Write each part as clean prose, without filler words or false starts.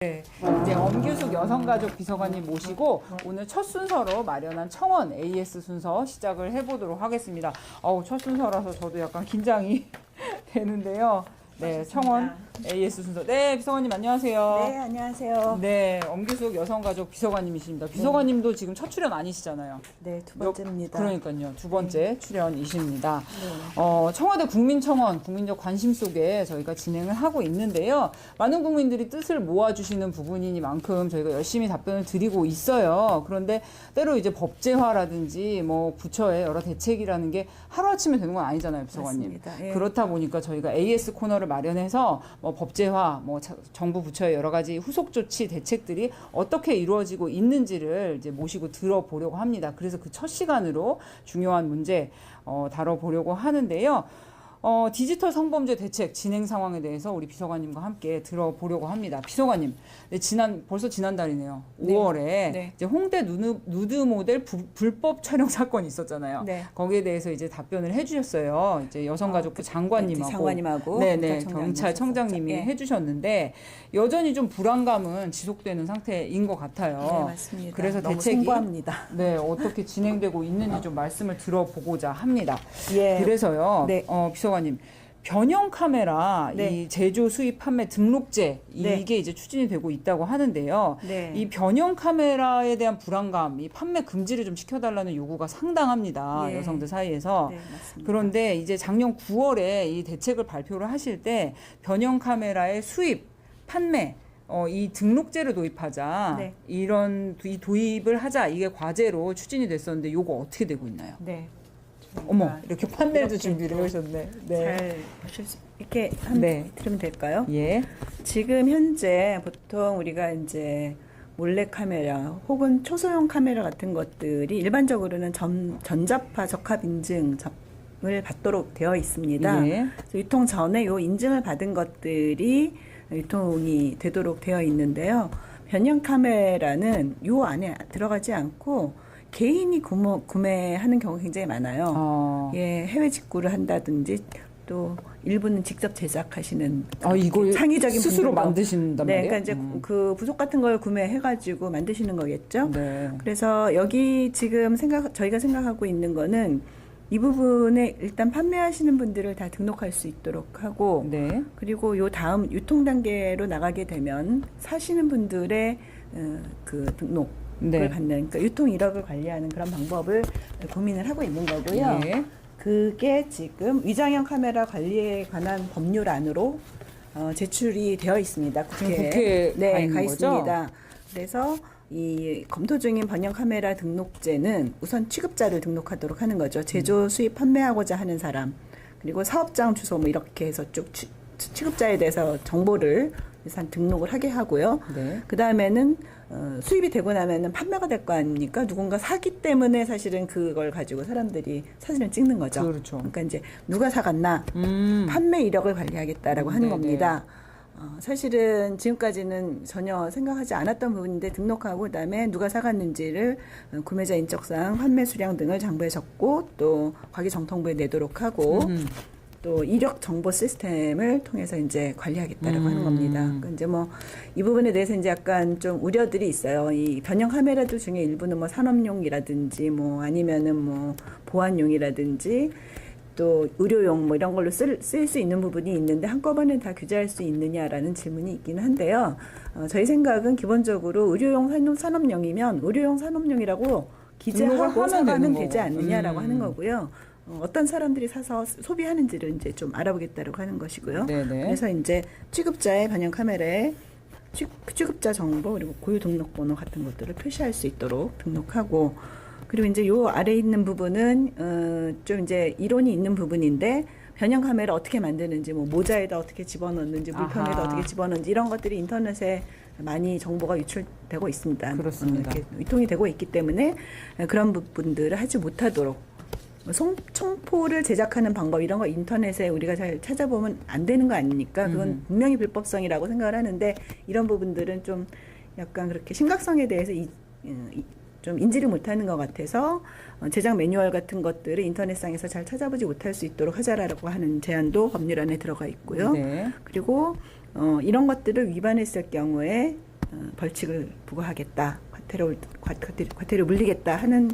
네, 이제 엄규숙 여성가족 비서관님 모시고 오늘 첫 순서로 마련한 청원 AS 순서 시작을 해보도록 하겠습니다. 첫 순서라서 저도 약간 긴장이 되는데요. 네, 청원 AS 순서. 네, 비서관님 안녕하세요. 네, 안녕하세요. 네, 엄규숙 여성가족 비서관님이십니다. 비서관님도 지금 첫 출연 아니시잖아요. 네, 두 번째입니다. 그러니까요. 두 번째 출연이십니다. 청와대 국민청원, 국민적 관심 속에 저희가 진행을 하고 있는데요. 많은 국민들이 뜻을 모아주시는 부분이니만큼 저희가 열심히 답변을 드리고 있어요. 그런데 때로 이제 법제화라든지 뭐 부처의 여러 대책이라는 게 하루아침에 되는 건 아니잖아요, 비서관님. 맞습니다. 예. 그렇다 보니까 저희가 AS 코너를 마련해서 뭐 법제화, 뭐 정부 부처의 여러 가지 후속 조치 대책들이 어떻게 이루어지고 있는지를 이제 모시고 들어보려고 합니다. 그래서 그 첫 시간으로 중요한 문제 다뤄보려고 하는데요. 디지털 성범죄 대책 진행 상황에 대해서 우리 비서관님과 함께 들어보려고 합니다. 비서관님, 네, 벌써 지난달이네요. 네. 5월에 네. 이제 홍대 누드 모델 불법 촬영 사건이 있었잖아요. 네. 거기에 대해서 이제 답변을 해주셨어요. 이제 여성가족부 장관님하고, 장관님하고 네네, 경찰청장님 경찰청장님이 예. 해주셨는데 여전히 좀 불안감은 지속되는 상태인 것 같아요. 네, 맞습니다. 그래서 너무 대책이 송구합니다. 네, 어떻게 진행되고 있는지 좀 말씀을 들어보고자 합니다. 예. 그래서요, 네. 비서관님, 변형 카메라 네. 이 제조 수입 판매 등록제 네. 이게 이제 추진이 되고 있다고 하는데요. 네. 이 변형 카메라에 대한 불안감, 이 판매 금지를 좀 시켜달라는 요구가 상당합니다. 예. 여성들 사이에서. 네, 맞습니다. 그런데 이제 작년 9월에 이 대책을 발표를 하실 때 변형 카메라의 수입, 판매 이 등록제를 도입하자, 네. 이 도입을 하자, 이게 과제로 추진이 됐었는데 요거 어떻게 되고 있나요? 네. 어머, 이렇게 판넬도 이렇게 준비를 또 해오셨네. 네. 잘 보실 수 이렇게 네. 들으면 될까요? 예. 지금 현재 보통 우리가 이제 몰래 카메라 혹은 초소형 카메라 같은 것들이 일반적으로는 전자파 적합 인증을 받도록 되어 있습니다. 예. 그래서 유통 전에 요 인증을 받은 것들이 유통이 되도록 되어 있는데요. 변형 카메라는 요 안에 들어가지 않고 개인이 구매하는 경우가 굉장히 많아요. 예, 해외 직구를 한다든지 또 일부는 직접 제작하시는 이걸 창의적인 스스로 분들도. 만드신단 네, 말이에요? 그러니까 이제 그 부속 같은 걸 구매해가지고 만드시는 거겠죠. 네. 그래서 여기 지금 저희가 생각하고 있는 거는 이 부분에 일단 판매하시는 분들을 다 등록할 수 있도록 하고, 네. 그리고 요 다음 유통 단계로 나가게 되면 사시는 분들의 그 등록을 네. 받는, 그러니까 유통 이력을 관리하는 그런 방법을 고민을 하고 있는 거고요. 예. 그게 지금 위장형 카메라 관리에 관한 법률안으로 제출이 되어 있습니다. 국회에 가 네, 있는 가 거죠? 있습니다. 그래서 이 검토 중인 변형 카메라 등록제는 우선 취급자를 등록하도록 하는 거죠. 제조, 수입, 판매하고자 하는 사람, 그리고 사업장 주소 뭐 이렇게 해서 쭉 취급자에 대해서 정보를 일단 등록을 하게 하고요. 네. 그 다음에는 수입이 되고 나면은 판매가 될 거 아닙니까? 누군가 사기 때문에 사실은 그걸 가지고 사람들이 사진을 찍는 거죠. 그렇죠. 그러니까 이제 누가 사갔나 판매 이력을 관리하겠다라고 하는 네네. 겁니다. 사실은 지금까지는 전혀 생각하지 않았던 부분인데 등록하고 그다음에 누가 사갔는지를 구매자 인적사항, 판매 수량 등을 장부에 적고 또 과기정통부에 내도록 하고 또 이력 정보 시스템을 통해서 이제 관리하겠다라고 하는 겁니다. 그러니까 이제 뭐 이 부분에 대해서 이제 약간 좀 우려들이 있어요. 이 변형 카메라들 중에 일부는 뭐 산업용이라든지 뭐 아니면은 뭐 보안용이라든지 또 의료용 뭐 이런 걸로 쓸 수 있는 부분이 있는데 한꺼번에 다 규제할 수 있느냐라는 질문이 있기는 한데요. 저희 생각은 기본적으로 의료용 산업용이면 의료용 산업용이라고 기재하고 사가면 되지 않느냐라고 하는 거고요. 어떤 사람들이 사서 소비하는지를 이제 좀 알아보겠다라고 하는 것이고요. 네네. 그래서 이제 취급자의 변형 카메라에 취급자 정보 그리고 고유 등록번호 같은 것들을 표시할 수 있도록 등록하고, 그리고 이제 요 아래 있는 부분은 좀 이제 이론이 있는 부분인데 변형 카메라 어떻게 만드는지, 뭐 모자에다 어떻게 집어넣는지, 물병에다 어떻게 집어넣는지 이런 것들이 인터넷에 많이 정보가 유출되고 있습니다. 그렇습니다. 이렇게 유통이 되고 있기 때문에 그런 부분들을 하지 못하도록. 총포를 제작하는 방법 이런 거 인터넷에 우리가 잘 찾아보면 안 되는 거 아닙니까? 그건 분명히 불법성이라고 생각을 하는데 이런 부분들은 좀 약간 그렇게 심각성에 대해서 좀 인지를 못하는 것 같아서 제작 매뉴얼 같은 것들을 인터넷상에서 잘 찾아보지 못할 수 있도록 하자라고 하는 제안도 법률안에 들어가 있고요. 네. 그리고 이런 것들을 위반했을 경우에 벌칙을 부과하겠다, 과태료 물리겠다 하는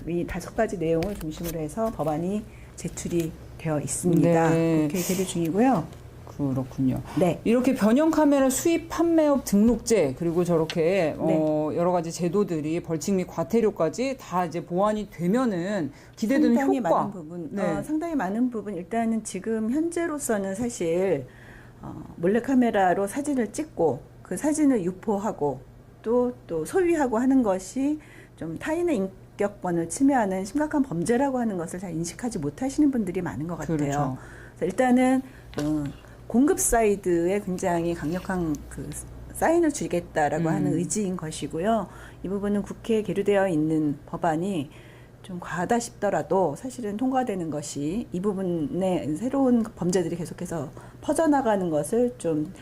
이 5가지 내용을 중심으로 해서 법안이 제출이 되어 있습니다. 네. 국회 계류 중이고요. 그렇군요. 네. 이렇게 변형 카메라 수입 판매업 등록제 그리고 저렇게 네. 여러 가지 제도들이 벌칙 및 과태료까지 다 이제 보완이 되면은 기대되는 상당히 효과. 많은 부분, 네. 상당히 많은 부분. 일단은 지금 현재로서는 사실 몰래카메라로 사진을 찍고 그 사진을 유포하고 또 소유하고 하는 것이 좀 타인의 인격권을 침해하는 심각한 범죄라고 하는 것을 잘 인식하지 못하시는 분들이 많은 것 같아요. 그렇죠. 그래서 일단은 공급 사이드에 굉장히 강력한 그 사인을 주겠다라고 하는 의지인 것이고요. 이 부분은 국회에 계류되어 있는 법안이 좀 과하다 싶더라도 사실은 통과되는 것이 이 부분에 새로운 범죄들이 계속해서 퍼져나가는 것을 좀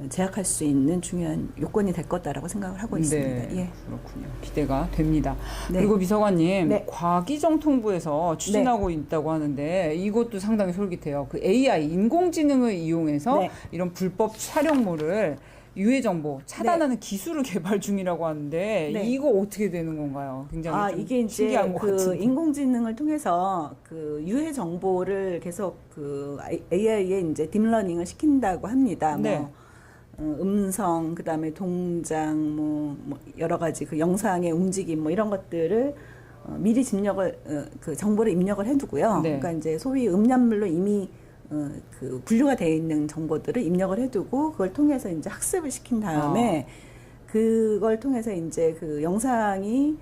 제약할 수 있는 중요한 요건이 될 거다라고 생각을 하고 있습니다. 네, 예. 그렇군요. 기대가 됩니다. 네. 그리고 비서관님, 네. 과기정통부에서 추진하고 있다고 하는데 이것도 상당히 솔깃해요. 그 AI, 인공지능을 이용해서 네. 이런 불법 촬영물을 유해 정보 차단하는 기술을 개발 중이라고 하는데 네. 이거 어떻게 되는 건가요? 굉장히 좀 이게 이제 신기한 것 그 같은데. 인공지능을 통해서 그 유해 정보를 계속 그 AI에 이제 딥러닝을 시킨다고 합니다. 네. 뭐 음성, 그다음에 동장, 뭐 여러 가지 그 영상의 움직임, 뭐 이런 것들을 미리 그 정보를 입력을 해두고요. 네. 그러니까 이제 소위 음란물로 이미 그 분류가 되어 있는 정보들을 입력을 해두고 그걸 통해서 이제 학습을 시킨 다음에 그걸 통해서 이제 그 영상이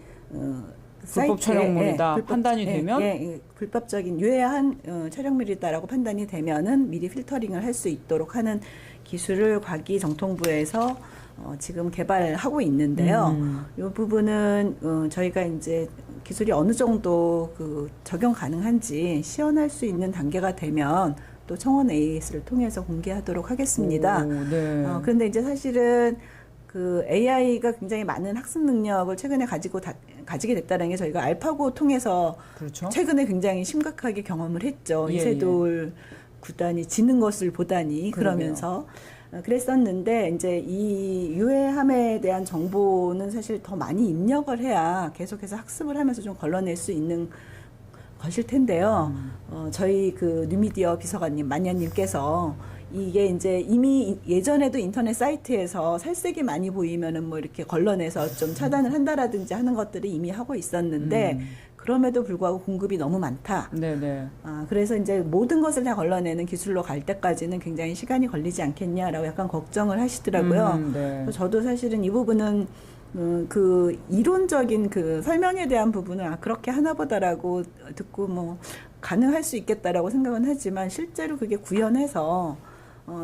불법 촬영물이다 판단이 되면 불법적인 유해한 촬영물이다라고 판단이 되면은 미리 필터링을 할 수 있도록 하는 기술을 과기정통부에서 지금 개발하고 있는데요. 이 부분은 저희가 이제 기술이 어느 정도 그 적용 가능한지 시연할 수 있는 단계가 되면 또 청원 AS를 통해서 공개하도록 하겠습니다. 오, 네. 그런데 이제 사실은 그 AI가 굉장히 많은 학습 능력을 최근에 가지게 됐다는 게 저희가 알파고 통해서 그렇죠. 최근에 굉장히 심각하게 경험을 했죠. 예, 이세돌 구단이 지는 것을 보다니 그러면서 그랬었는데 이제 이 유해함에 대한 정보는 사실 더 많이 입력을 해야 계속해서 학습을 하면서 좀 걸러낼 수 있는 것일 텐데요. 저희 그 뉴미디어 비서관님 만야님께서 이게 이제 이미 예전에도 인터넷 사이트에서 살색이 많이 보이면은 뭐 이렇게 걸러내서 좀 차단을 한다라든지 하는 것들을 이미 하고 있었는데 그럼에도 불구하고 공급이 너무 많다. 네네. 그래서 이제 모든 것을 다 걸러내는 기술로 갈 때까지는 굉장히 시간이 걸리지 않겠냐라고 약간 걱정을 하시더라고요. 네. 저도 사실은 이 부분은 그 이론적인 그 설명에 대한 부분은 그렇게 하나보다라고 듣고 뭐 가능할 수 있겠다라고 생각은 하지만 실제로 그게 구현해서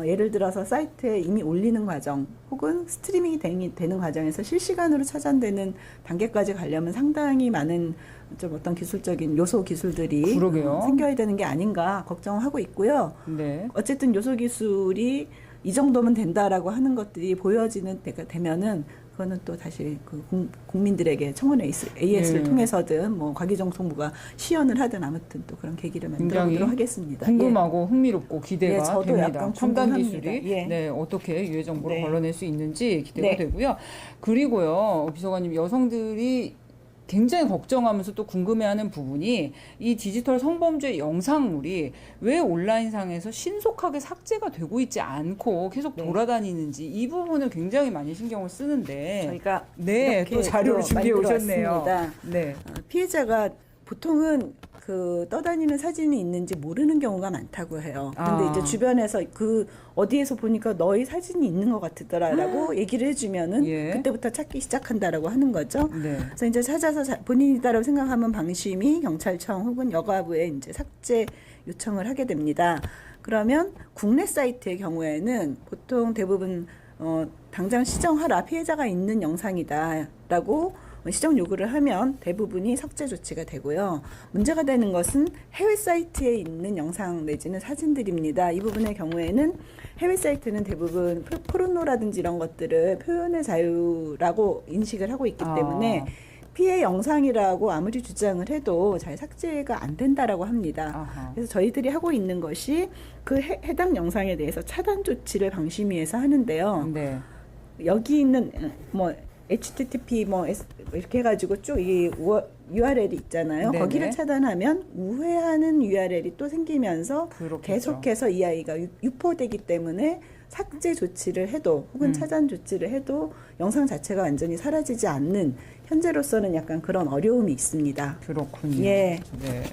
예를 들어서 사이트에 이미 올리는 과정 혹은 스트리밍이 되는 과정에서 실시간으로 차단되는 단계까지 가려면 상당히 많은 좀 어떤 기술적인 요소 기술들이 그러게요. 생겨야 되는 게 아닌가 걱정하고 있고요. 네. 어쨌든 요소 기술이 이 정도면 된다라고 하는 것들이 보여지는 때가 되면은 그거는 또 다시 그 국민들에게 청원 AS를 예. 통해서든 뭐 과기정통부가 시연을 하든 아무튼 또 그런 계기를 만들어 보도록 하겠습니다. 궁금하고 흥미롭고 기대가 예, 저도 됩니다. 약간 첨단 궁금합니다. 기술이 예. 네, 어떻게 유해 정보를 네. 걸러낼 수 있는지 기대가 네. 되고요. 그리고요, 비서관님 여성들이 굉장히 걱정하면서 또 궁금해하는 부분이 이 디지털 성범죄 영상물이 왜 온라인상에서 신속하게 삭제가 되고 있지 않고 계속 네. 돌아다니는지 이 부분을 굉장히 많이 신경을 쓰는데 저희가 네, 이렇게 또 자료를 준비해 오셨네요. 만들어왔습니다. 네. 피해자가 보통은 그 떠다니는 사진이 있는지 모르는 경우가 많다고 해요. 근데 이제 주변에서 그 어디에서 보니까 너희 사진이 있는 것 같더라라고 얘기를 해주면은 예. 그때부터 찾기 시작한다라고 하는 거죠. 네. 그래서 이제 찾아서 본인이다라고 생각하면 방심이 경찰청 혹은 여가부에 이제 삭제 요청을 하게 됩니다. 그러면 국내 사이트의 경우에는 보통 대부분 당장 시정하라 피해자가 있는 영상이다라고 시정 요구를 하면 대부분이 삭제 조치가 되고요. 문제가 되는 것은 해외 사이트에 있는 영상 내지는 사진들입니다. 이 부분의 경우에는 해외 사이트는 대부분 포르노라든지 이런 것들을 표현의 자유라고 인식을 하고 있기 때문에 피해 영상이라고 아무리 주장을 해도 잘 삭제가 안 된다라고 합니다. 아하. 그래서 저희들이 하고 있는 것이 그 해당 영상에 대해서 차단 조치를 방심위에서 하는데요. 네. 여기 있는 뭐 http 뭐 이렇게 해가지고 쭉 이 URL이 있잖아요. 네네. 거기를 차단하면 우회하는 URL이 또 생기면서 그렇겠죠. 계속해서 이 아이가 유포되기 때문에 삭제 조치를 해도 혹은 차단 조치를 해도 영상 자체가 완전히 사라지지 않는 현재로서는 약간 그런 어려움이 있습니다. 그렇군요. 예. 네.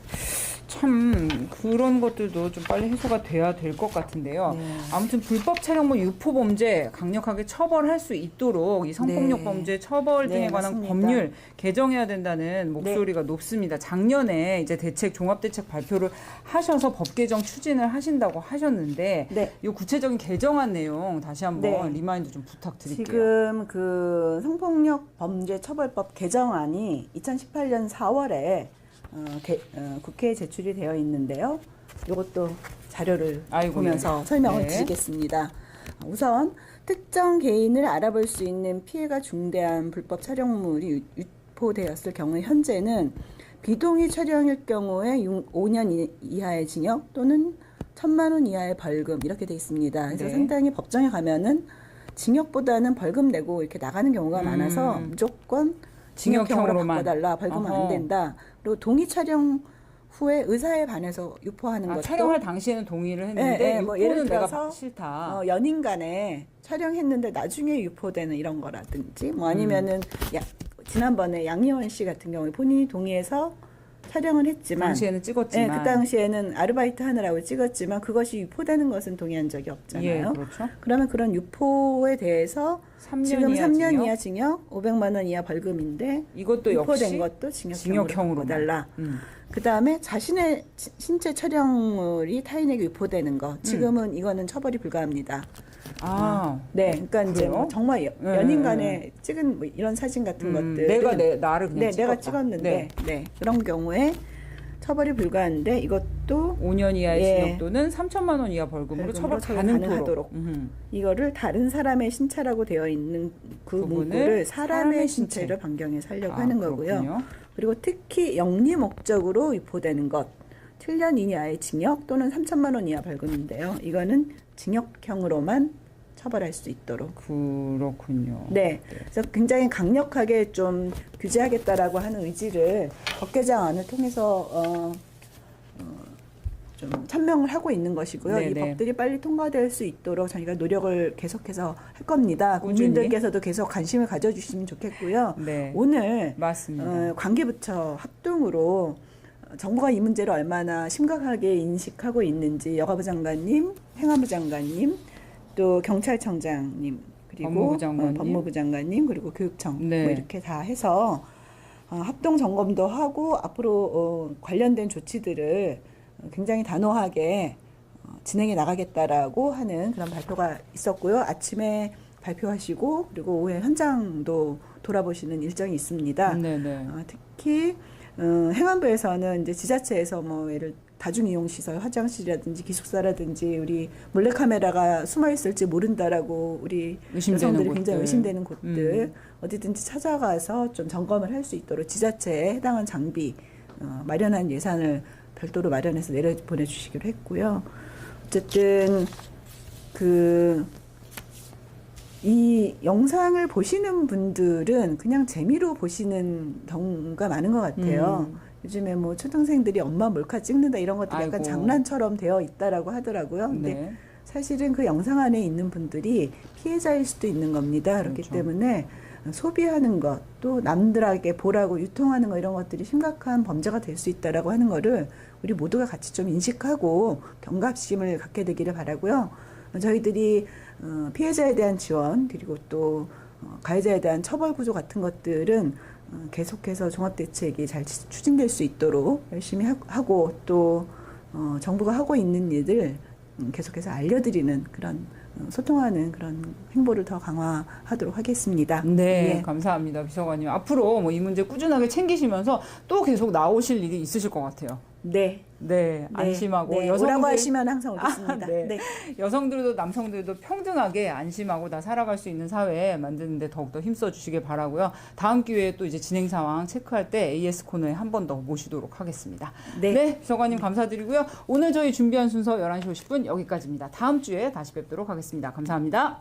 참 그런 것들도 좀 빨리 해소가 돼야 될 것 같은데요. 네. 아무튼 불법 촬영물 유포 범죄 강력하게 처벌할 수 있도록 이 성폭력 네. 범죄 처벌 등에 네, 관한 맞습니다. 법률 개정해야 된다는 목소리가 높습니다. 작년에 이제 종합대책 발표를 하셔서 법 개정 추진을 하신다고 하셨는데 네. 이 구체적인 개정안 내용 다시 한번 네. 리마인드 좀 부탁드릴게요. 지금 그 성폭력 범죄 처벌법 개정안이 2018년 4월에 국회에 제출이 되어 있는데요. 이것도 자료를 아이고, 보면서 네. 설명을 네. 드리겠습니다. 우선 특정 개인을 알아볼 수 있는 피해가 중대한 불법 촬영물이 유포되었을 경우 현재는 비동의 촬영일 경우에 5년 이하의 징역 또는 1,000만 원 이하의 벌금 이렇게 돼 있습니다. 그래서 네. 상당히 법정에 가면은 징역보다는 벌금 내고 이렇게 나가는 경우가 많아서 무조건 징역형으로 징역형으로만. 바꿔달라. 벌금은 어허. 안 된다. 그리고 동의 촬영 후에 의사에 반해서 유포하는 것도 촬영할 당시에는 동의를 했는데 예, 뭐 유포는 예를 내가 들어서 싫다. 연인 간에 촬영했는데 나중에 유포되는 이런 거라든지 뭐 아니면은 지난번에 양희원 씨 같은 경우에 본인이 동의해서 촬영을 했지만 당시에는 찍었지만 그 당시에는 아르바이트 하느라고 찍었지만 그것이 유포되는 것은 동의한 적이 없잖아요. 예, 그렇죠. 그러면 그런 유포에 대해서 3년 지금 이하 3년 징역? 이하 징역, 500만 원 이하 벌금인데 이것도 유포된 역시 것도 징역형으로 징역형으로만. 바꿔달라. 그다음에 자신의 신체 촬영물이 타인에게 유포되는 것. 지금은 이거는 처벌이 불가합니다. 아, 네, 그러니까 이제 그래요? 뭐 정말 연인 간에 찍은 뭐 이런 사진 같은 것들 내가 나를 그냥 네, 찍었다. 내가 찍었는데 네. 그런 경우에 처벌이 불가한데 이것도 5년 이하의 예. 징역 또는 3천만 원 이하 벌금으로 처벌 가능토록. 가능하도록 이거를 다른 사람의 신체라고 되어 있는 그 부분을 문구를 사람의 신체. 신체를 변경해 살려고 아, 하는 거고요. 그렇군요. 그리고 특히 영리 목적으로 유포되는 것 7년 이하의 징역 또는 3천만 원 이하 벌금인데요. 이거는 징역형으로만 처벌할 수 있도록. 그렇군요. 네. 그래서 굉장히 강력하게 좀 규제하겠다라고 하는 의지를 법 개정안을 통해서 좀 천명을 하고 있는 것이고요. 네네. 이 법들이 빨리 통과될 수 있도록 저희가 노력을 계속해서 할 겁니다. 꾸준히. 국민들께서도 계속 관심을 가져주시면 좋겠고요. 네. 오늘 맞습니다. 관계부처 합동으로 정부가 이 문제를 얼마나 심각하게 인식하고 있는지 여가부 장관님, 행안부 장관님, 또 경찰청장님 그리고 법무부 장관님 그리고 교육청 네. 뭐 이렇게 다 해서 합동 점검도 하고 앞으로 관련된 조치들을 굉장히 단호하게 진행해 나가겠다라고 하는 그런 발표가 있었고요. 아침에 발표하시고 그리고 오후에 현장도 돌아보시는 일정이 있습니다. 네네. 특히 행안부에서는 이제 지자체에서 뭐 예를 다중이용시설, 화장실이라든지 기숙사라든지 우리 몰래카메라가 숨어 있을지 모른다라고 우리 여성들이 굉장히 의심되는 곳들 어디든지 찾아가서 좀 점검을 할 수 있도록 지자체에 해당한 장비 마련한 예산을 별도로 마련해서 내려 보내주시기로 했고요. 어쨌든 이 영상을 보시는 분들은 그냥 재미로 보시는 경우가 많은 것 같아요. 요즘에 뭐 초등생들이 엄마 몰카 찍는다 이런 것들이 약간 아이고. 장난처럼 되어 있다라고 하더라고요. 근데 네. 사실은 그 영상 안에 있는 분들이 피해자일 수도 있는 겁니다. 그렇기 그렇죠. 때문에 소비하는 것, 또 남들에게 보라고 유통하는 거 이런 것들이 심각한 범죄가 될 수 있다라고 하는 거를 우리 모두가 같이 좀 인식하고 경각심을 갖게 되기를 바라고요. 저희들이 피해자에 대한 지원 그리고 또 가해자에 대한 처벌 구조 같은 것들은 계속해서 종합대책이 잘 추진될 수 있도록 열심히 하고 또 정부가 하고 있는 일들 계속해서 알려드리는 그런 소통하는 그런 행보를 더 강화하도록 하겠습니다. 네, 예. 감사합니다, 비서관님. 앞으로 뭐 이 문제 꾸준하게 챙기시면서 또 계속 나오실 일이 있으실 것 같아요. 네, 네, 안심하고 네, 오라고 하시면 항상 오겠습니다. 네. 네. 여성들도 남성들도 평등하게 안심하고 다 살아갈 수 있는 사회 만드는데 더욱더 힘써 주시길 바라고요. 다음 기회에 또 이제 진행 상황 체크할 때 AS 코너에 한 번 더 모시도록 하겠습니다. 네, 비서관님 감사드리고요. 오늘 저희 준비한 순서 11시 50분 여기까지입니다. 다음 주에 다시 뵙도록 하겠습니다. 감사합니다.